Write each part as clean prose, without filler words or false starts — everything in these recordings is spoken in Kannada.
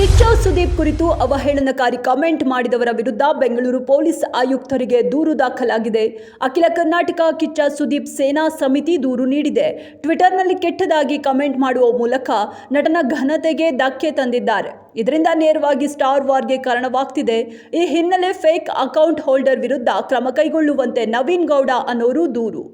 ಕಿಚ್ಚ ಸುದೀಪ್ ಕುರಿತು ಅವಹೇಳನಕಾರಿ ಕಾಮೆಂಟ್ ಮಾಡಿದವರ ವಿರುದ್ಧ ಬೆಂಗಳೂರು ಪೊಲೀಸ್ ಆಯುಕ್ತರಿಗೆ ದೂರು ದಾಖಲಾಗಿದೆ. ಅಖಿಲ ಕರ್ನಾಟಕ ಕಿಚ್ಚ ಸುದೀಪ್ ಸೇನಾ ಸಮಿತಿ ದೂರು ನೀಡಿದೆ. ಟ್ವಿಟರ್ನಲ್ಲಿ ಕೆಟ್ಟದಾಗಿ ಕಮೆಂಟ್ ಮಾಡುವ ಮೂಲಕ ನಟನ ಘನತೆಗೆ ಧಕ್ಕೆ ತಂದಿದ್ದಾರೆ. ಇದರಿಂದ ನೇರವಾಗಿ ಸ್ಟಾರ್ ವಾರ್ಗೆ ಕಾರಣವಾಗ್ತಿದೆ. ಈ ಹಿನ್ನೆಲೆ ಫೇಕ್ ಅಕೌಂಟ್ ಹೋಲ್ಡರ್ ವಿರುದ್ಧ ಕ್ರಮ ಕೈಗೊಳ್ಳುವಂತೆ ನವೀನ್ ಗೌಡ ಅನ್ನೋರು ದೂರು.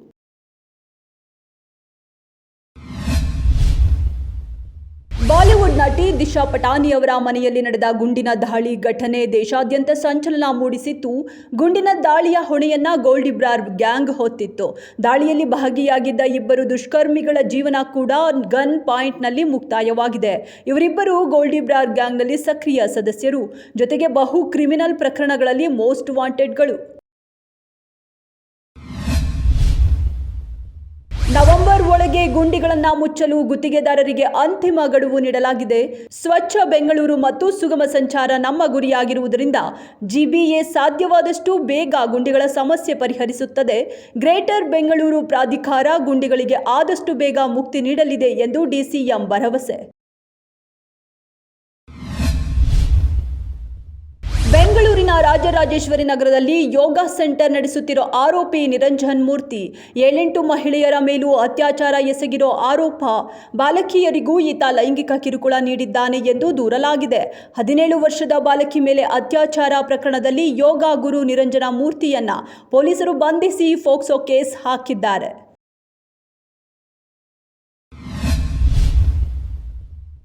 ಬಾಲಿವುಡ್ ನಟಿ ದಿಶಾ ಪಟಾನಿ ಅವರ ಮನೆಯಲ್ಲಿ ನಡೆದ ಗುಂಡಿನ ದಾಳಿ ಘಟನೆ ದೇಶಾದ್ಯಂತ ಸಂಚಲನ ಮೂಡಿಸಿತ್ತು. ಗುಂಡಿನ ದಾಳಿಯ ಹೊಣೆಯನ್ನ ಗೋಲ್ಡಿಬ್ರಾರ್ ಗ್ಯಾಂಗ್ ಹೊತ್ತಿತ್ತು. ದಾಳಿಯಲ್ಲಿ ಭಾಗಿಯಾಗಿದ್ದ ಇಬ್ಬರು ದುಷ್ಕರ್ಮಿಗಳ ಜೀವನ ಕೂಡ ಗನ್ ಪಾಯಿಂಟ್ನಲ್ಲಿ ಮುಕ್ತಾಯವಾಗಿದೆ. ಇವರಿಬ್ಬರು ಗೋಲ್ಡಿಬ್ರಾರ್ ಗ್ಯಾಂಗ್ನಲ್ಲಿ ಸಕ್ರಿಯ ಸದಸ್ಯರು, ಜೊತೆಗೆ ಬಹು ಕ್ರಿಮಿನಲ್ ಪ್ರಕರಣಗಳಲ್ಲಿ ಮೋಸ್ಟ್ ವಾಂಟೆಡ್ಗಳು. ನವೆಂಬರ್ ಒಳಗೆ ಗುಂಡಿಗಳನ್ನು ಮುಚ್ಚಲು ಗುತ್ತಿಗೆದಾರರಿಗೆ ಅಂತಿಮ ಗಡುವು ನೀಡಲಾಗಿದೆ. ಸ್ವಚ್ಛ ಬೆಂಗಳೂರು ಮತ್ತು ಸುಗಮ ಸಂಚಾರ ನಮ್ಮ ಗುರಿಯಾಗಿರುವುದರಿಂದ ಜಿಬಿಎ ಸಾಧ್ಯವಾದಷ್ಟು ಬೇಗ ಗುಂಡಿಗಳ ಸಮಸ್ಯೆ ಪರಿಹರಿಸುತ್ತದೆ. ಗ್ರೇಟರ್ ಬೆಂಗಳೂರು ಪ್ರಾಧಿಕಾರ ಗುಂಡಿಗಳಿಗೆ ಆದಷ್ಟು ಬೇಗ ಮುಕ್ತಿ ನೀಡಲಿದೆ ಎಂದು ಡಿಸಿಎಂ ಭರವಸೆ. ಬೆಂಗಳೂರಿನ ರಾಜರಾಜೇಶ್ವರಿ ನಗರದಲ್ಲಿ ಯೋಗ ಸೆಂಟರ್ ನಡೆಸುತ್ತಿರೋ ಆರೋಪಿ ನಿರಂಜನ್ ಮೂರ್ತಿ 7-8 ಮಹಿಳೆಯರ ಮೇಲೂ ಅತ್ಯಾಚಾರ ಎಸಗಿರೋ ಆರೋಪ. ಬಾಲಕಿಯರಿಗೂ ಈತ ಲೈಂಗಿಕ ಕಿರುಕುಳ ನೀಡಿದ್ದಾನೆ ಎಂದು ದೂರಲಾಗಿದೆ. 17 ವರ್ಷದ ಬಾಲಕಿ ಮೇಲೆ ಅತ್ಯಾಚಾರ ಪ್ರಕರಣದಲ್ಲಿ ಯೋಗ ಗುರು ನಿರಂಜನ ಮೂರ್ತಿಯನ್ನ ಪೊಲೀಸರು ಬಂಧಿಸಿ ಫೋಕ್ಸೋ ಕೇಸ್ ಹಾಕಿದ್ದಾರೆ.